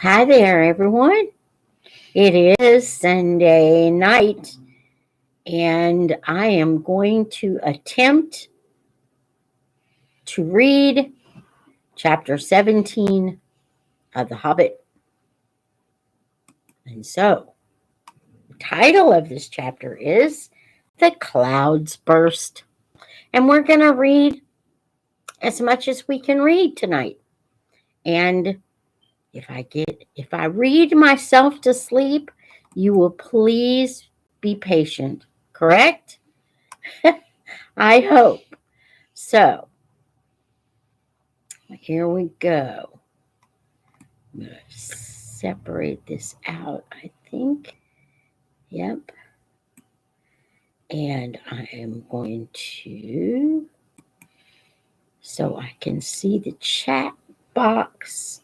Hi there, everyone. It is Sunday night, and I am going to attempt to read chapter 17 of The Hobbit. And so, the title of this chapter is The Clouds Burst. And we're going to read as much as we can read tonight. And if I read myself to sleep, you will please be patient, correct? I hope. So, here we go. I'm going to separate this out, I think. Yep. And I am going to, so I can see the chat box,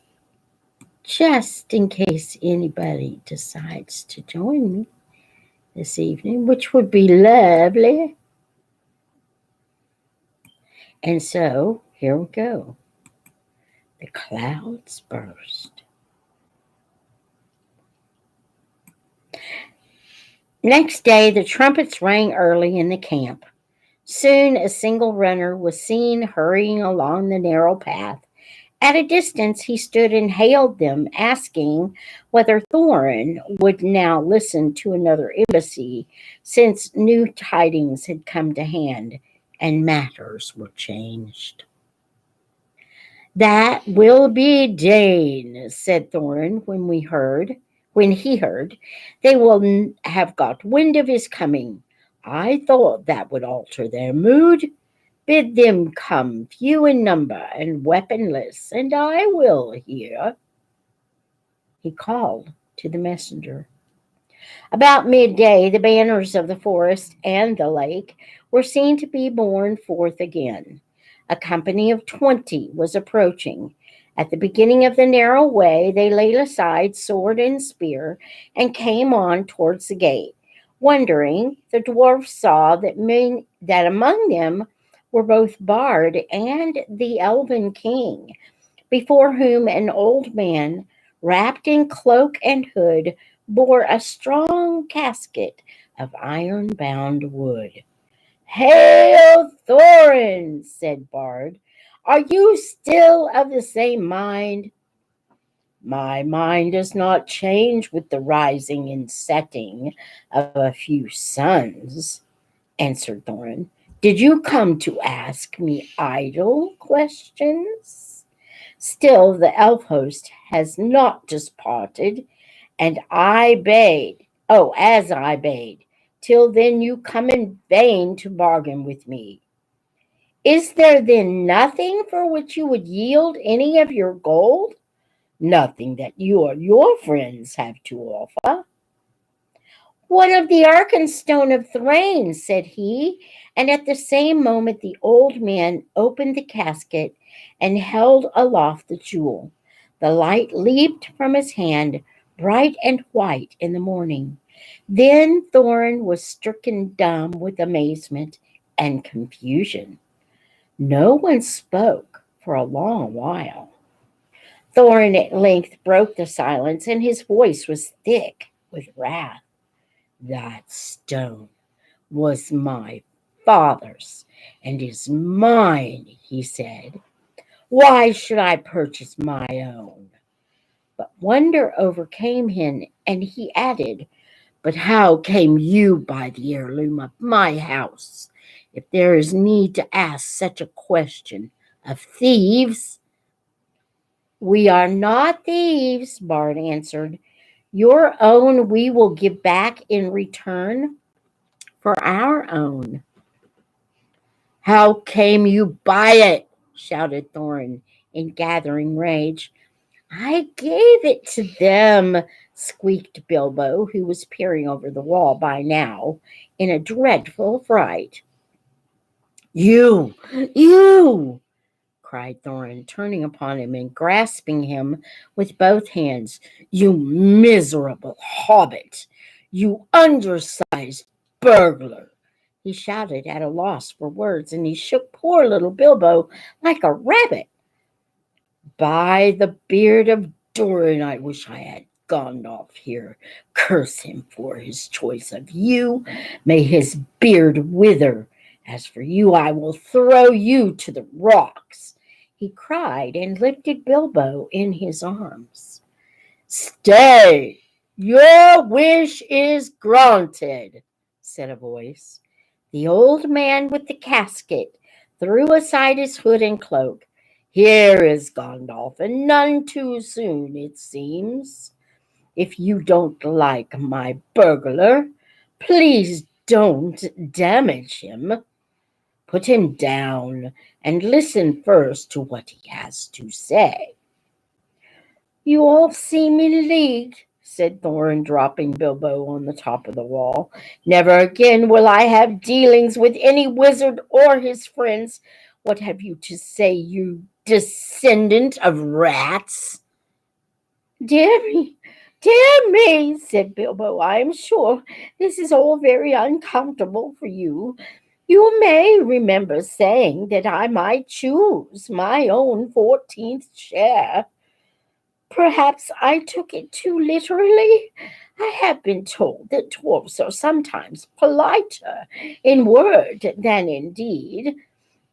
just in case anybody decides to join me this evening, which would be lovely. And so, here we go. The clouds burst. Next day, the trumpets rang early in the camp. Soon a single runner was seen hurrying along the narrow path. At a distance, he stood and hailed them, asking whether Thorin would now listen to another embassy, since new tidings had come to hand and matters were changed. "That will be Dane," said Thorin when he heard. "They will have got wind of his coming. I thought that would alter their mood. Bid them come, few in number and weaponless, and I will hear." He called to the messenger. About midday, the banners of the forest and the lake were seen to be borne forth again. A company of 20 was approaching. At the beginning of the narrow way, they laid aside sword and spear and came on towards the gate. Wondering, the dwarfs saw that among them were both Bard and the elven king, before whom an old man, wrapped in cloak and hood, bore a strong casket of iron-bound wood. "Hail, Thorin," said Bard. "Are you still of the same mind?" "My mind does not change with the rising and setting of a few suns," answered Thorin. "Did you come to ask me idle questions? Still, the elf host has not departed, and as I bade. Till then you come in vain to bargain with me. Is there then nothing for which you would yield any of your gold? Nothing that you or your friends have to offer?" "One of the Arkenstone of Thrain," said he, and at the same moment the old man opened the casket and held aloft the jewel. The light leaped from his hand, bright and white in the morning. Then Thorin was stricken dumb with amazement and confusion. No one spoke for a long while. Thorin at length broke the silence, and his voice was thick with wrath. "That stone was my father's and is mine," he said. "Why should I purchase my own?" But wonder overcame him, and he added, "But how came you by the heirloom of my house? If there is need to ask such a question of thieves." "We are not thieves," Bard answered. "Your own we will give back in return for our own." "How came you by it?" shouted Thorin in gathering rage. "I gave it to them," squeaked Bilbo, who was peering over the wall by now in a dreadful fright. You!" cried Thorin, turning upon him and grasping him with both hands. "You miserable hobbit! You undersized burglar!" He shouted at a loss for words, and he shook poor little Bilbo like a rabbit. "By the beard of Thorin, I wish I had Gandalf here. Curse him for his choice of you. May his beard wither. As for you, I will throw you to the rocks, he cried and lifted Bilbo in his arms. Stay! Your wish is granted, said a voice. The old man with the casket threw aside his hood and cloak. Here is Gandalf, and none too soon, it seems. If you don't like my burglar, please don't damage him. Put him down and listen first to what he has to say. You all seem in league, said Thorin, dropping Bilbo on the top of the wall. Never again will I have dealings with any wizard or his friends. What have you to say, you descendant of rats? Dear me, said Bilbo. I am sure this is all very uncomfortable for you. You may remember saying that I might choose my own 14th share. Perhaps I took it too literally. I have been told that dwarfs are sometimes politer in word than in deed.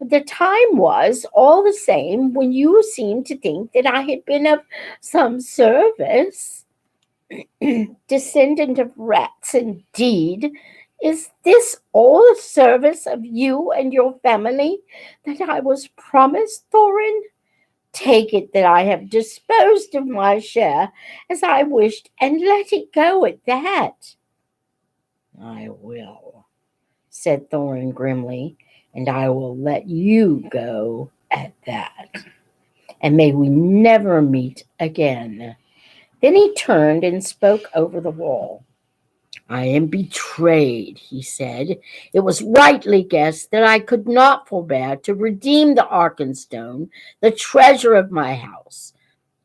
The time was all the same when you seemed to think that I had been of some service. Descendant of rats, indeed. Is this all the service of you and your family that I was promised, Thorin? Take it that I have disposed of my share as I wished, and let it go at that. I will, said Thorin grimly, and I will let you go at that. And may we never meet again. Then he turned and spoke over the wall. I am betrayed, he said. It was rightly guessed that I could not forbear to redeem the Arkenstone, the treasure of my house.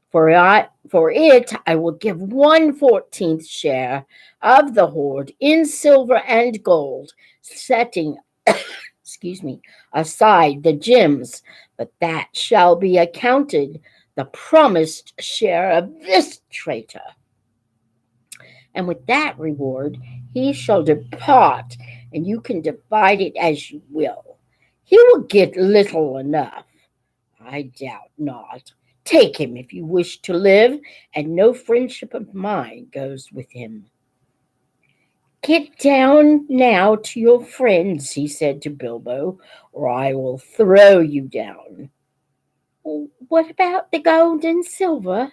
For it I will give 1/14th share of the hoard in silver and gold, setting aside the gems, but that shall be accounted the promised share of this traitor. And with that reward he shall depart, and you can divide it as you will. He will get little enough, I doubt not. Take him if you wish to live, and no friendship of mine goes with him. Get down now to your friends, he said to Bilbo, or I will throw you down. What about the gold and silver?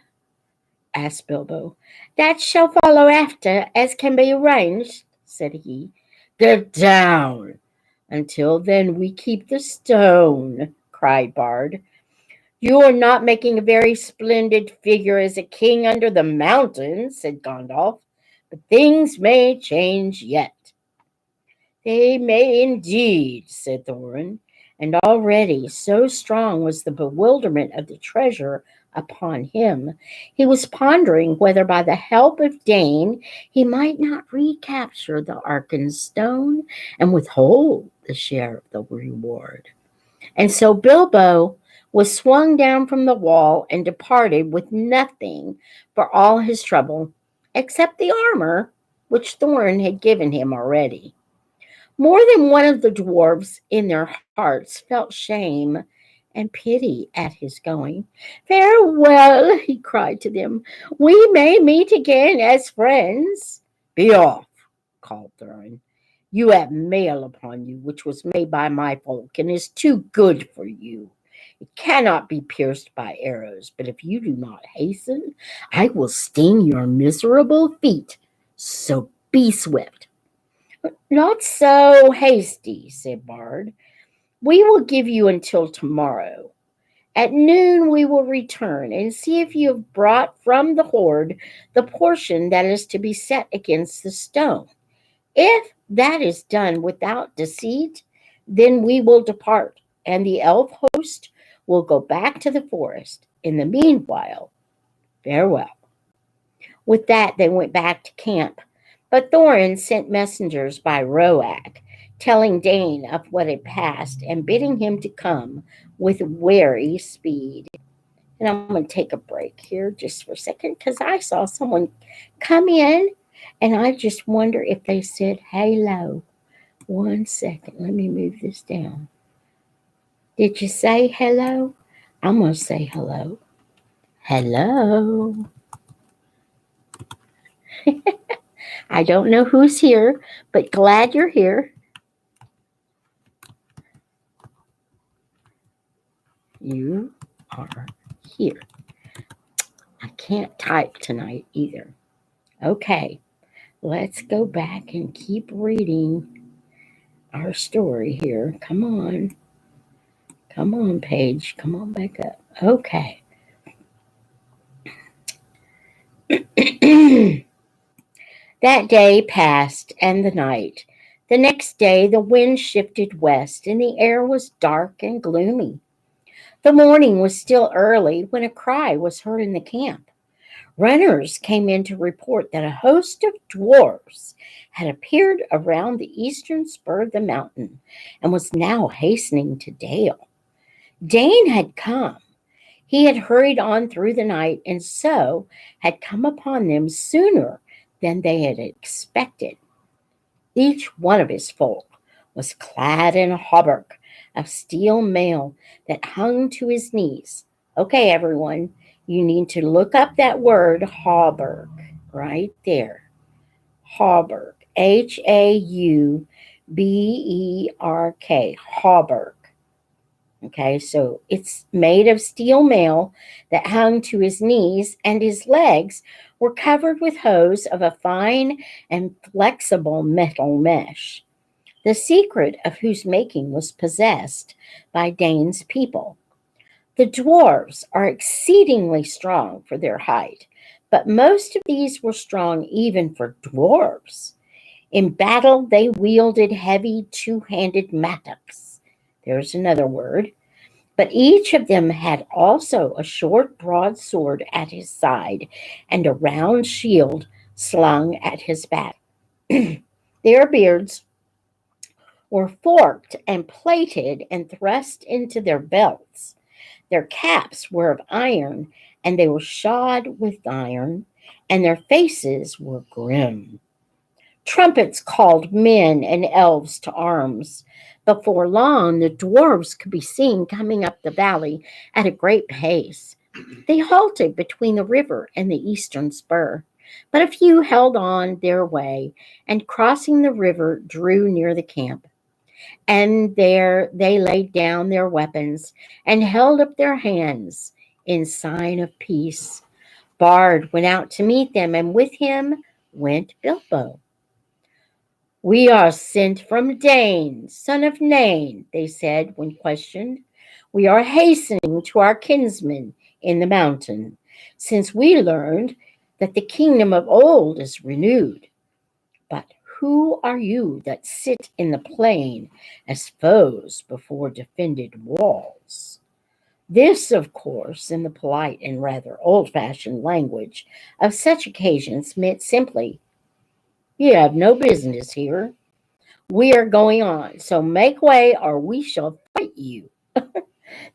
Asked Bilbo. That shall follow after, as can be arranged, said he. Get down. Until then we keep the stone, cried Bard. You are not making a very splendid figure as a king under the mountains, said Gandalf, but things may change yet. They may indeed, said Thorin, and already so strong was the bewilderment of the treasure upon him, he was pondering whether by the help of Dane he might not recapture the Arkenstone and withhold the share of the reward. And so Bilbo was swung down from the wall and departed with nothing for all his trouble, except the armor which Thorin had given him already. More than one of the dwarves in their hearts felt shame and pity at his going. Farewell, he cried to them. We may meet again as friends. Be off, called Thorin. You have mail upon you, which was made by my folk, and is too good for you. It cannot be pierced by arrows, but if you do not hasten, I will sting your miserable feet. So be swift. Not so hasty, said Bard. We will give you until tomorrow. At noon we will return and see if you have brought from the hoard the portion that is to be set against the stone. If that is done without deceit, then we will depart, and the elf host will go back to the forest. In the meanwhile, farewell. With that, they went back to camp, but Thorin sent messengers by Roag, telling Dane of what had passed and bidding him to come with wary speed. And I'm going to take a break here just for a second because I saw someone come in and I just wonder if they said hello. 1 second. Let me move this down. Did you say hello? I'm going to say hello. Hello. I don't know who's here, but glad you're here. You are here. I can't type tonight either. Okay, let's go back and keep reading our story here. Come on. Come on, page. Come on back up. Okay. That day passed and the night. The next day the wind shifted west and the air was dark and gloomy. The morning was still early when a cry was heard in the camp. Runners came in to report that a host of dwarves had appeared around the eastern spur of the mountain and was now hastening to Dale. Dane had come. He had hurried on through the night and so had come upon them sooner than they had expected. Each one of his folk was clad in a hauberk of steel mail that hung to his knees. Okay, everyone, you need to look up that word hauberk right there. Hauberk. Hauberk. Hauberk. Okay, so it's made of steel mail that hung to his knees, and his legs were covered with hose of a fine and flexible metal mesh, the secret of whose making was possessed by Dane's people. The dwarves are exceedingly strong for their height, but most of these were strong even for dwarves. In battle, they wielded heavy two-handed mattocks. There's another word. But each of them had also a short broadsword at his side and a round shield slung at his back. Their beards were forked and plaited and thrust into their belts. Their caps were of iron, and they were shod with iron, and their faces were grim. Trumpets called men and elves to arms. Before long, the dwarves could be seen coming up the valley at a great pace. They halted between the river and the eastern spur, but a few held on their way and, crossing the river, drew near the camp. And there they laid down their weapons and held up their hands in sign of peace. Bard went out to meet them, and with him went Bilbo. "We are sent from Dane, son of Nain," they said when questioned. "We are hastening to our kinsmen in the mountain, since we learned that the kingdom of old is renewed. But who are you that sit in the plain as foes before defended walls?" This, of course, in the polite and rather old-fashioned language of such occasions, meant simply, "You have no business here. We are going on, so make way or we shall fight you."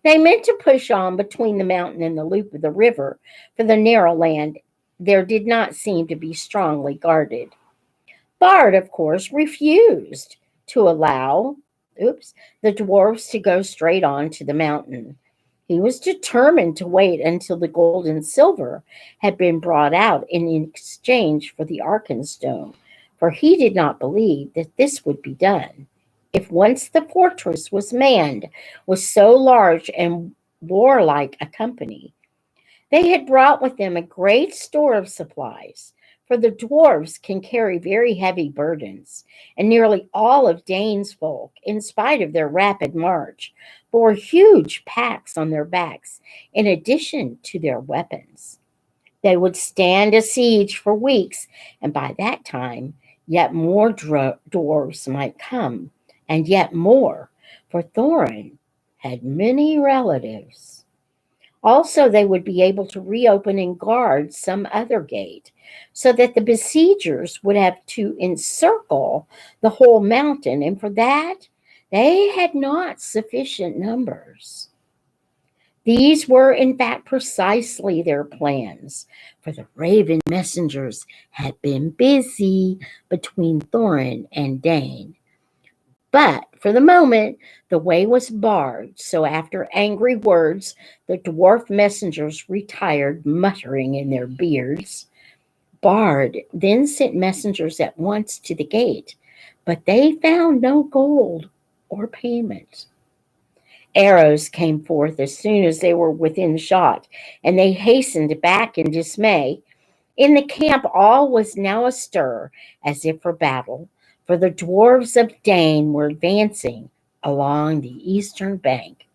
They meant to push on between the mountain and the loop of the river, for the narrow land there did not seem to be strongly guarded. Bard, of course, refused to allow the dwarfs to go straight on to the mountain. He was determined to wait until the gold and silver had been brought out in exchange for the Arkenstone, for he did not believe that this would be done. If once the fortress was manned with so large and warlike a company, they had brought with them a great store of supplies, for the dwarves can carry very heavy burdens, and nearly all of Dane's folk, in spite of their rapid march, bore huge packs on their backs in addition to their weapons. They would stand a siege for weeks, and by that time, yet more dwarves might come, and yet more, for Thorin had many relatives. Also, they would be able to reopen and guard some other gate, so that the besiegers would have to encircle the whole mountain, and for that they had not sufficient numbers. These were, in fact, precisely their plans, for the raven messengers had been busy between Thorin and Dane. But for the moment, the way was barred, so after angry words, the dwarf messengers retired, muttering in their beards. Bard then sent messengers at once to the gate, but they found no gold or payment. Arrows came forth as soon as they were within shot, and they hastened back in dismay. In the camp all was now astir, as if for battle, for the dwarves of Dane were advancing along the eastern bank.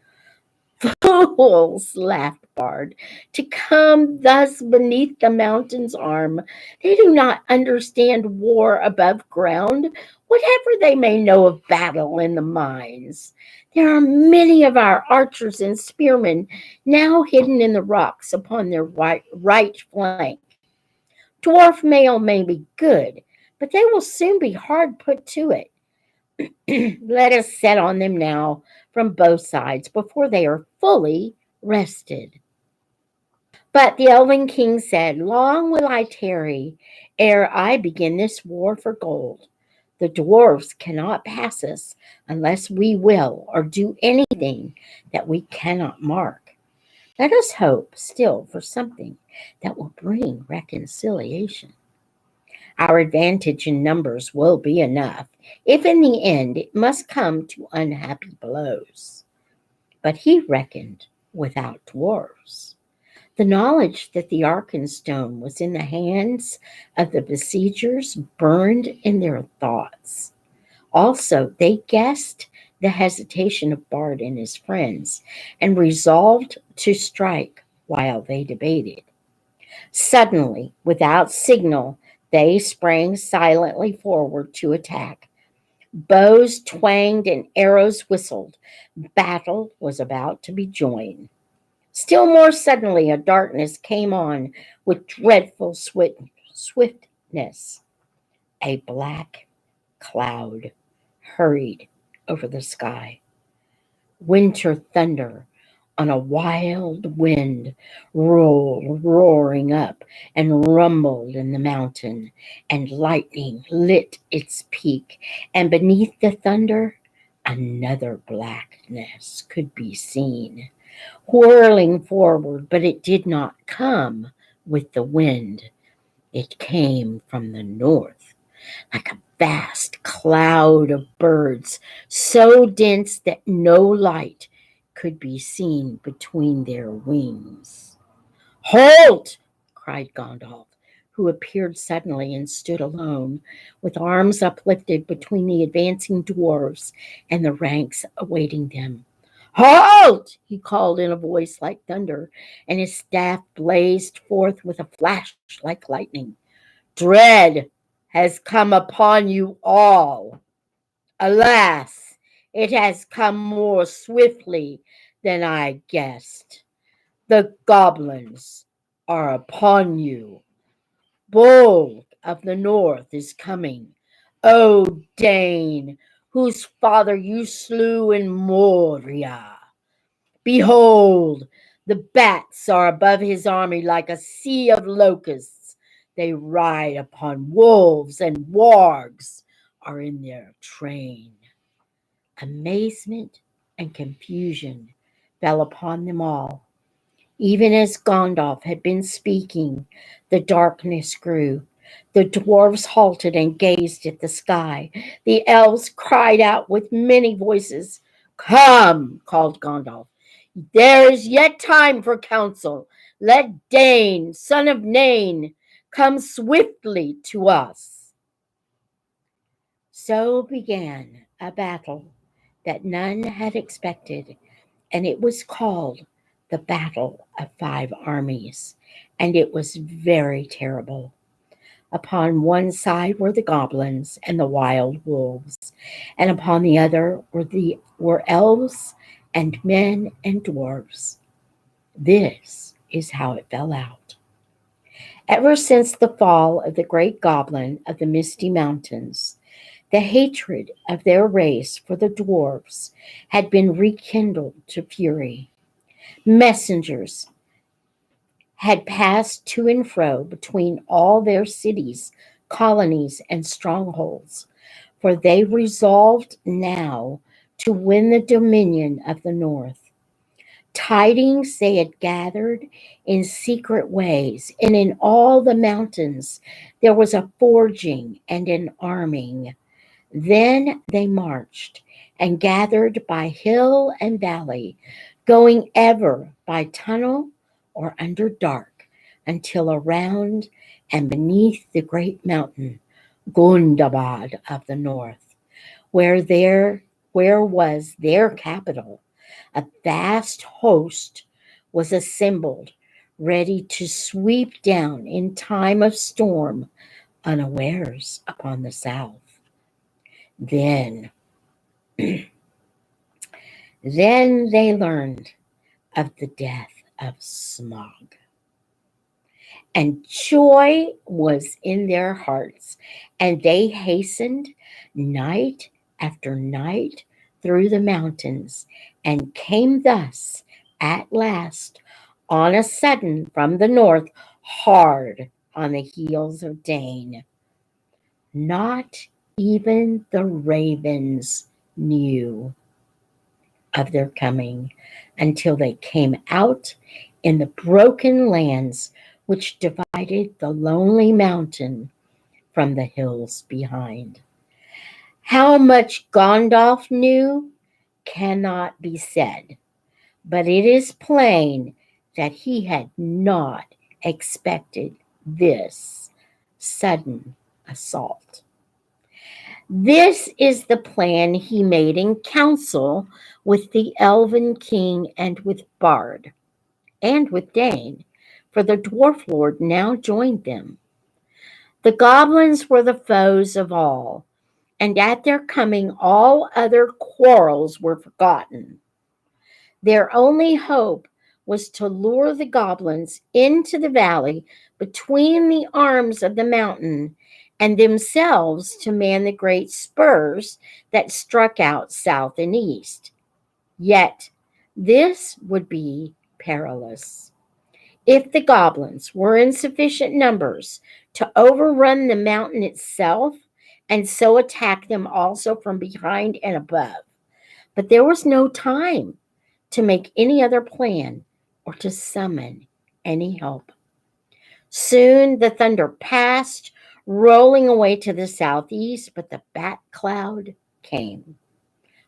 Fools, laughed Bard, to come thus beneath the mountain's arm. They do not understand war above ground, whatever they may know of battle in the mines. There are many of our archers and spearmen now hidden in the rocks upon their right flank. Dwarf mail may be good, but they will soon be hard put to it. Let us set on them now from both sides before they are fully rested. But the Elven King said, Long will I tarry ere I begin this war for gold. The dwarves cannot pass us unless we will or do anything that we cannot mark. Let us hope still for something that will bring reconciliation. Our advantage in numbers will be enough, if in the end it must come to unhappy blows. But he reckoned without dwarves. The knowledge that the Arkenstone was in the hands of the besiegers burned in their thoughts. Also, they guessed the hesitation of Bard and his friends, and resolved to strike while they debated. Suddenly, without signal, they sprang silently forward to attack. Bows twanged and arrows whistled. Battle was about to be joined. Still more suddenly, a darkness came on with dreadful swiftness. A black cloud hurried over the sky. Winter thunder on a wild wind rolled roaring up and rumbled in the mountain, and lightning lit its peak, and beneath the thunder another blackness could be seen, whirling forward, but it did not come with the wind. It came from the north, like a vast cloud of birds, so dense that no light could be seen between their wings. Halt! Cried Gandalf, who appeared suddenly and stood alone, with arms uplifted between the advancing dwarves and the ranks awaiting them. Halt! He called in a voice like thunder, and his staff blazed forth with a flash like lightning. Dread has come upon you all. Alas, it has come more swiftly than I guessed. The goblins are upon you. Bolg of the north is coming. O Dane, whose father you slew in Moria. Behold, the bats are above his army like a sea of locusts. They ride upon wolves, and wargs are in their train. Amazement and confusion fell upon them all. Even as Gandalf had been speaking, the darkness grew. The dwarves halted and gazed at the sky. The elves cried out with many voices. Come, called Gandalf. There is yet time for counsel. Let Dane, son of Nain, come swiftly to us. So began a battle that none had expected, and it was called the Battle of Five Armies, and it was very terrible. Upon one side were the goblins and the wild wolves, and upon the other were elves and men and dwarves. This is how it fell out. Ever since the fall of the great goblin of the Misty Mountains, the hatred of their race for the dwarves had been rekindled to fury. Messengers had passed to and fro between all their cities, colonies, and strongholds, for they resolved now to win the dominion of the north. Tidings they had gathered in secret ways, and in all the mountains there was a forging and an arming. Then they marched and gathered by hill and valley, going ever by tunnel or under dark, until around and beneath the great mountain, Gundabad of the north, where was their capital, a vast host was assembled, ready to sweep down in time of storm unawares upon the south. Then they learned of the death of Smaug, and joy was in their hearts, and they hastened night after night through the mountains, and came thus at last on a sudden from the north, hard on the heels of Dane. Not even the ravens knew of their coming until they came out in the broken lands which divided the lonely mountain from the hills behind. How much Gandalf knew cannot be said, but it is plain that he had not expected this sudden assault. This is the plan he made in council with the Elven King and with Bard, and with Dane, for the Dwarf Lord now joined them. The goblins were the foes of all, and at their coming all other quarrels were forgotten. Their only hope was to lure the goblins into the valley between the arms of the mountain, and themselves to man the great spurs that struck out south and east. Yet this would be perilous. If the goblins were in sufficient numbers to overrun the mountain itself, and so attack them also from behind and above. But there was no time to make any other plan or to summon any help. Soon the thunder passed, rolling away to the southeast, but the bat cloud came,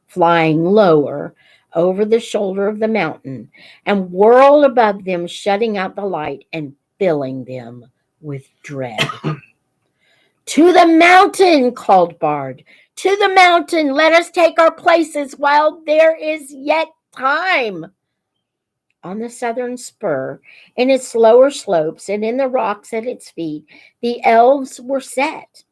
flying lower over the shoulder of the mountain, and whirled above them, shutting out the light and filling them with dread. To the mountain, called Bard. To the mountain, let us take our places while there is yet time. On the southern spur, in its lower slopes, and in the rocks at its feet, the elves were set.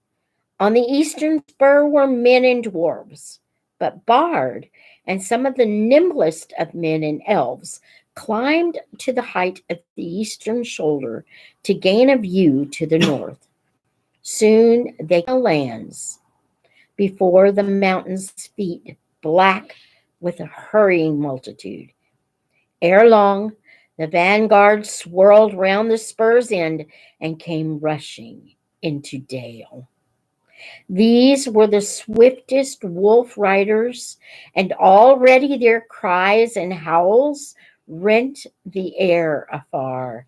On the eastern spur were men and dwarves, but Bard and some of the nimblest of men and elves climbed to the height of the eastern shoulder to gain a view to the north. Soon they lands before the mountain's feet, black with a hurrying multitude. Ere long, the vanguard swirled round the spur's end and came rushing into Dale. These were the swiftest wolf riders, and already their cries and howls rent the air afar.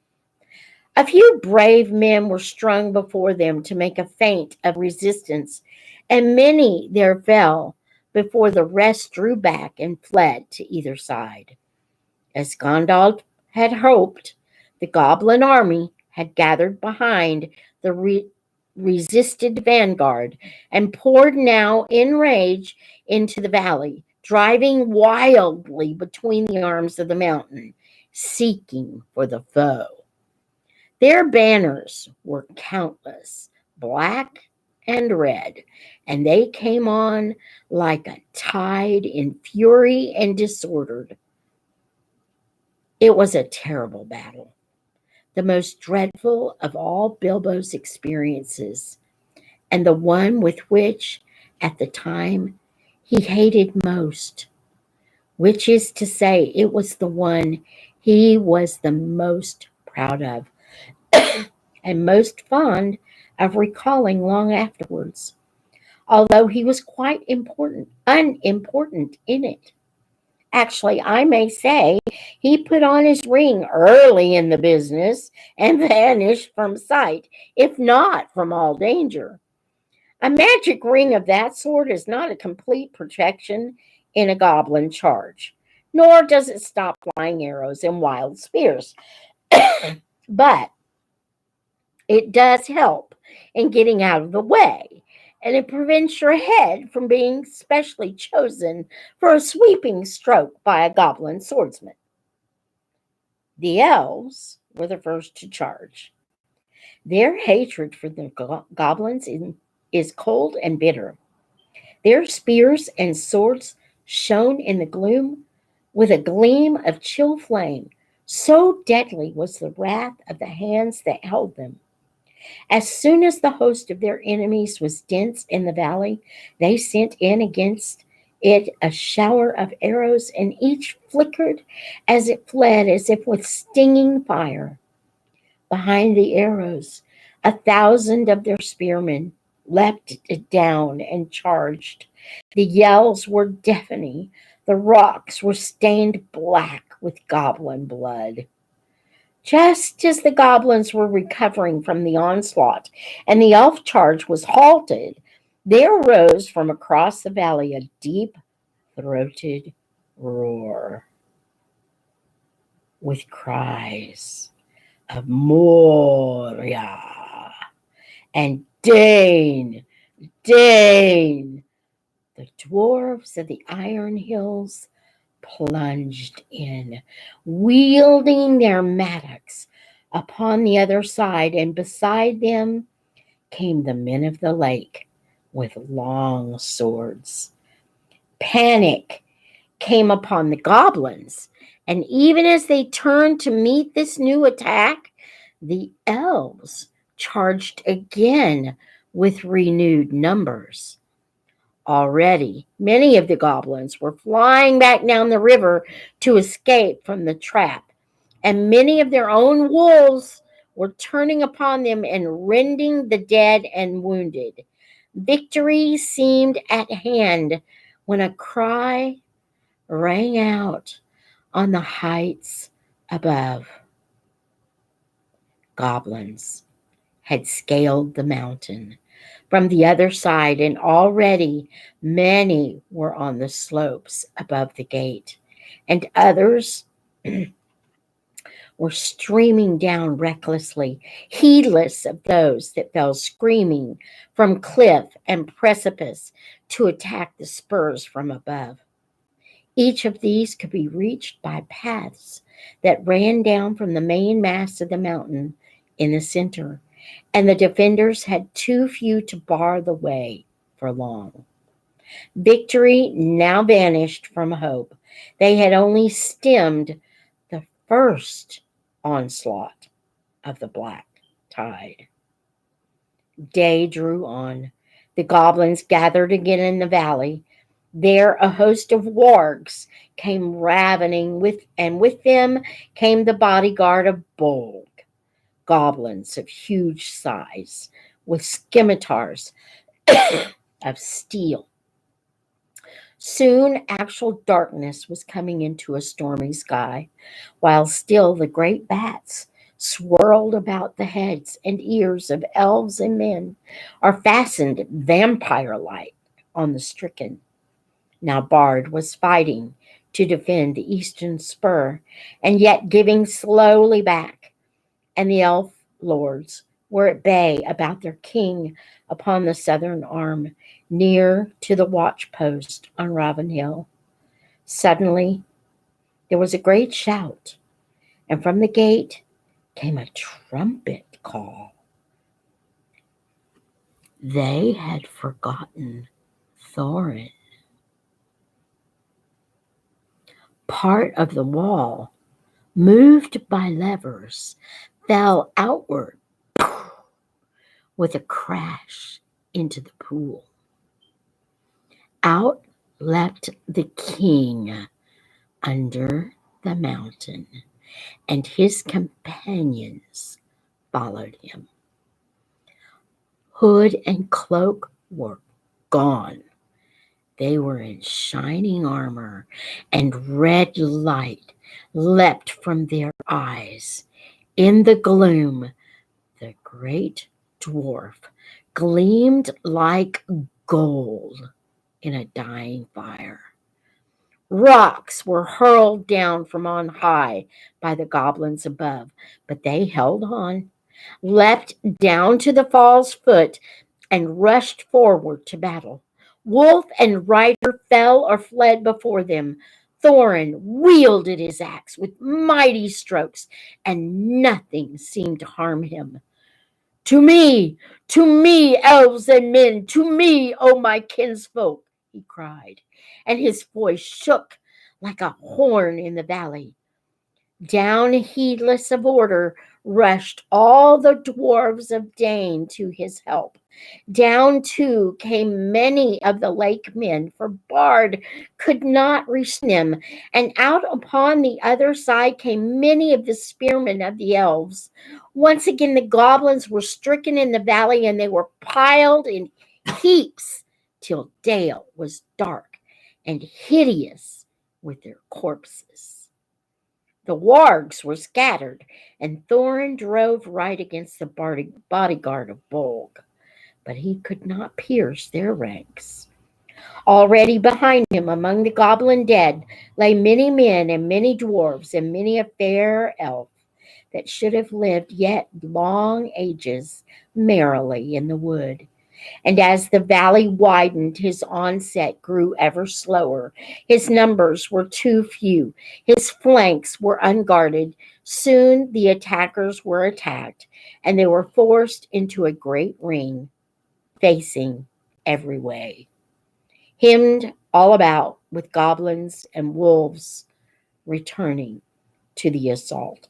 A few brave men were strung before them to make a feint of resistance, and many there fell before the rest drew back and fled to either side. As Gandalf had hoped, the goblin army had gathered behind the resisted vanguard and poured now in rage into the valley, driving wildly between the arms of the mountain, seeking for the foe. Their banners were countless, black and red, and they came on like a tide in fury and disorder. It was a terrible battle, the most dreadful of all Bilbo's experiences, and the one with which, at the time, he hated most, which is to say, it was the one he was the most proud of and most fond of recalling long afterwards, although he was quite unimportant in it. Actually, I may say he put on his ring early in the business and vanished from sight, if not from all danger. A magic ring of that sort is not a complete protection in a goblin charge, nor does it stop flying arrows and wild spears. But it does help in getting out of the way, and it prevents your head from being specially chosen for a sweeping stroke by a goblin swordsman. The elves were the first to charge. Their hatred for the goblins is cold and bitter. Their spears and swords shone in the gloom with a gleam of chill flame. So deadly was the wrath of the hands that held them. As soon as the host of their enemies was dense in the valley, they sent in against it a shower of arrows, and each flickered as it fled, as if with stinging fire. Behind the arrows, 1,000 of their spearmen leapt down and charged. The yells were deafening. The rocks were stained black with goblin blood. Just as the goblins were recovering from the onslaught and the elf charge was halted, there arose from across the valley a deep throated roar with cries of Moria and Dane, Dane. The dwarves of the Iron Hills plunged in, wielding their mattocks upon the other side, and beside them came the men of the lake with long swords. Panic came upon the goblins, and even as they turned to meet this new attack, the elves charged again with renewed numbers. Already, many of the goblins were flying back down the river to escape from the trap, and many of their own wolves were turning upon them and rending the dead and wounded. Victory seemed at hand when a cry rang out on the heights above. Goblins had scaled the mountain from the other side, and already many were on the slopes above the gate, and others were streaming down recklessly, heedless of those that fell screaming from cliff and precipice to attack the spurs from above. Each of these could be reached by paths that ran down from the main mass of the mountain in the center, and the defenders had too few to bar the way for long. Victory now vanished from hope. They had only stemmed the first onslaught of the black tide. Day drew on. The goblins gathered again in the valley. There a host of wargs came ravening and with them came the bodyguard of Bolg, goblins of huge size, with scimitars of steel. Soon actual darkness was coming into a stormy sky, while still the great bats swirled about the heads and ears of elves and men, or fastened vampire-like on the stricken. Now Bard was fighting to defend the eastern spur, and yet giving slowly back, and the elf lords were at bay about their king upon the southern arm, near to the watch post on Raven Hill. Suddenly there was a great shout, and from the gate came a trumpet call. They had forgotten Thorin. Part of the wall, moved by levers, fell outward with a crash into the pool. Out leapt the king under the mountain, and his companions followed him. Hood and cloak were gone. They were in shining armor, and red light leapt from their eyes. In the gloom, the great dwarf gleamed like gold in a dying fire. Rocks were hurled down from on high by the goblins above, but they held on, leapt down to the fall's foot, and rushed forward to battle. Wolf and rider fell or fled before them. Thorin wielded his axe with mighty strokes, and nothing seemed to harm him. To me, elves and men, to me, O my kinsfolk, he cried, and his voice shook like a horn in the valley. Down, heedless of order, rushed all the dwarves of Dane to his help. Down, too, came many of the lake men, for Bard could not reach them, and out upon the other side came many of the spearmen of the elves. Once again the goblins were stricken in the valley, and they were piled in heaps till Dale was dark and hideous with their corpses. The wargs were scattered, and Thorin drove right against the bodyguard of Bolg, but he could not pierce their ranks. Already behind him, among the goblin dead, lay many men and many dwarves and many a fair elf that should have lived yet long ages merrily in the wood. And as the valley widened, his onset grew ever slower. His numbers were too few. His flanks were unguarded. Soon the attackers were attacked, and they were forced into a great ring, facing every way, hemmed all about with goblins and wolves returning to the assault.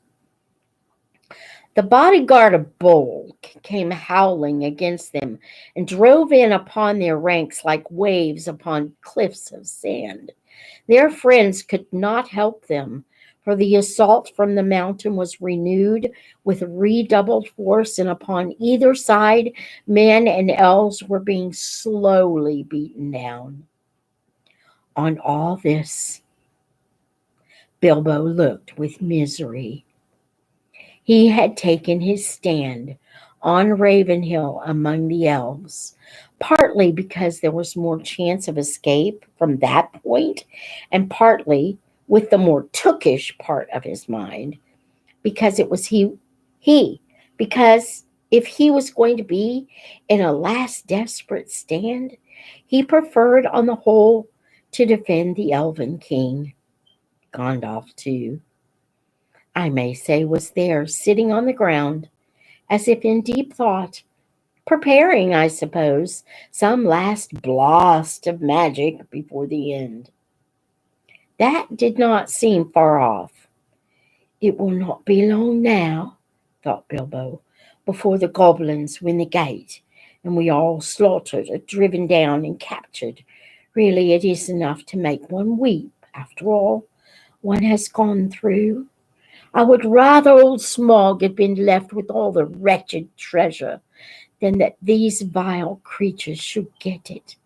The bodyguard of Bolg came howling against them and drove in upon their ranks like waves upon cliffs of sand. Their friends could not help them, for the assault from the mountain was renewed with redoubled force, and upon either side men and elves were being slowly beaten down. On all this, Bilbo looked with misery. He had taken his stand on Ravenhill among the elves, partly because there was more chance of escape from that point, and partly, with the more tookish part of his mind, because it was because if he was going to be in a last desperate stand, he preferred on the whole to defend the elven king. Gandalf, too, I may say, was there, sitting on the ground, as if in deep thought, preparing, I suppose, some last blast of magic before the end. That did not seem far off. It will not be long now, thought Bilbo, before the goblins win the gate, and we all slaughtered, or driven down and captured. Really, it is enough to make one weep, after all one has gone through. I would rather old Smaug had been left with all the wretched treasure than that these vile creatures should get it.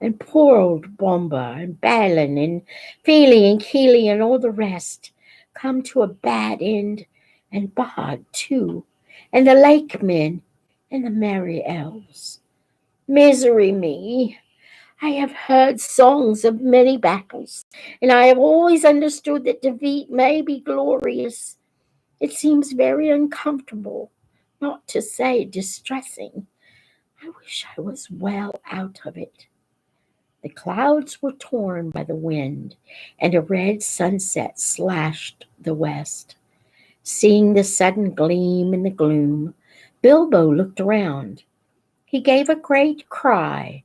And poor old Bomba and Balin and Fili and Keely and all the rest come to a bad end, and Bard too, and the lake men and the merry elves. Misery me! I have heard songs of many battles, and I have always understood that defeat may be glorious. It seems very uncomfortable, not to say distressing. I wish I was well out of it. The clouds were torn by the wind, and a red sunset slashed the west. Seeing the sudden gleam in the gloom, Bilbo looked around. He gave a great cry.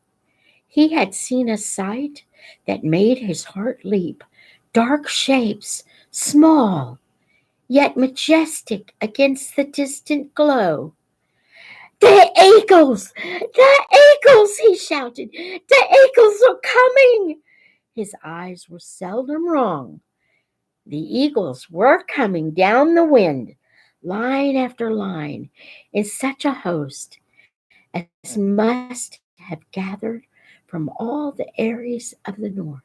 He had seen a sight that made his heart leap. Dark shapes, small, yet majestic against the distant glow. "The eagles! The eagles!" he shouted. "The eagles are coming!" His eyes were seldom wrong. The eagles were coming down the wind, line after line, in such a host as must have gathered from all the areas of the north.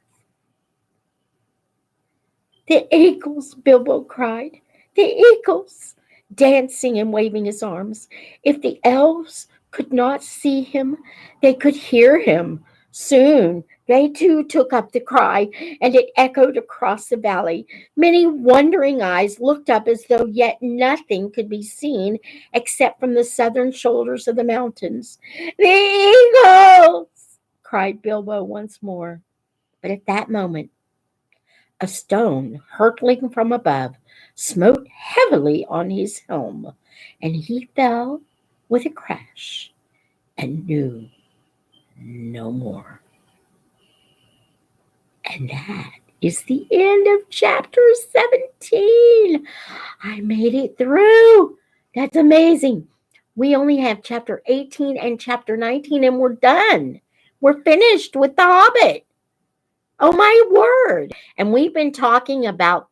The eagles, Bilbo cried. The eagles, dancing and waving his arms. If the elves could not see him, they could hear him. Soon they too took up the cry, and it echoed across the valley. Many wondering eyes looked up as though yet nothing could be seen except from the southern shoulders of the mountains. The eagles! Cried Bilbo once more. But at that moment, a stone hurtling from above smote heavily on his helm, and he fell with a crash and knew no more. And that is the end of chapter 17. I made it through. That's amazing. We only have chapter 18 and chapter 19, and we're done. We're finished with the Hobbit. Oh, my word. And we've been talking about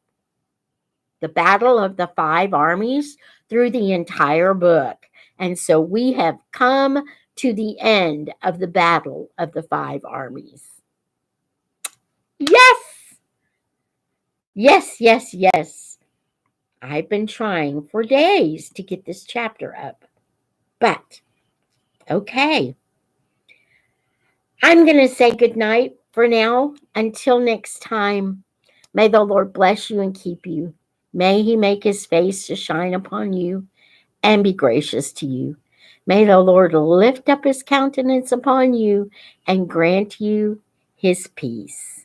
the battle of the 5 armies through the entire book. And so we have come to the end of the battle of the 5 armies. Yes! Yes, yes, yes. I've been trying for days to get this chapter up. But, okay. I'm going to say goodnight for now. Until next time, may the Lord bless you and keep you. May he make his face to shine upon you and be gracious to you. May the Lord lift up his countenance upon you and grant you his peace.